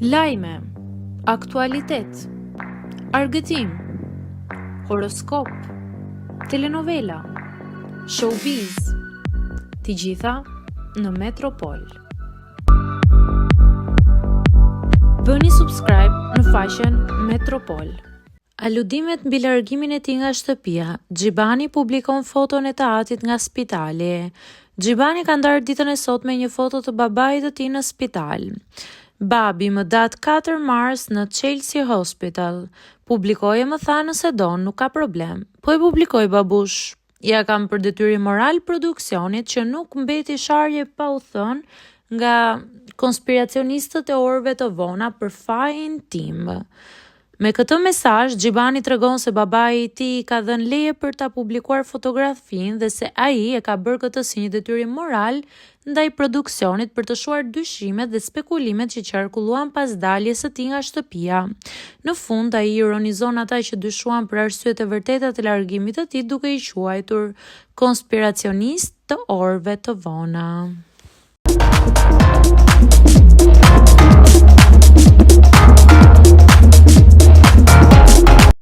Lajme, aktualitet, argëtim, horoskop, telenovela, showbiz, të gjitha në Metropol. Bëni subscribe në faqen Metropol. Aludimet mbi largimin e tij nga shtëpia, Xhibani publikon foton e të atit nga spitali. Xhibani ka ndarë ditën e sotme një foto të babait të tij në spital. Babi më datë 4 mars në Chelsea Hospital. Publikoj e më tha nëse don, nuk ka problem. Po e publikoj babush. Ja kam për detyrim moral produksionit që nuk mbeti sharje pa u thënë nga konspiracionistët e orëve të vona për fajin tim. Me këtë mesazh, Xhibani tregon se babai i tij ka dhënë leje për ta publikuar fotografinë dhe se ai e ka bërë këtë si një detyrim moral ndaj produksionit për të shuar dyshimet dhe spekulimet që qarkulluan pas daljes së tij nga shtëpia. Në fund, ai ironizon ata që dyshuan për arsyet e vërteta të largimit të tij duke i quajtur konspiracionist të orëve të vona.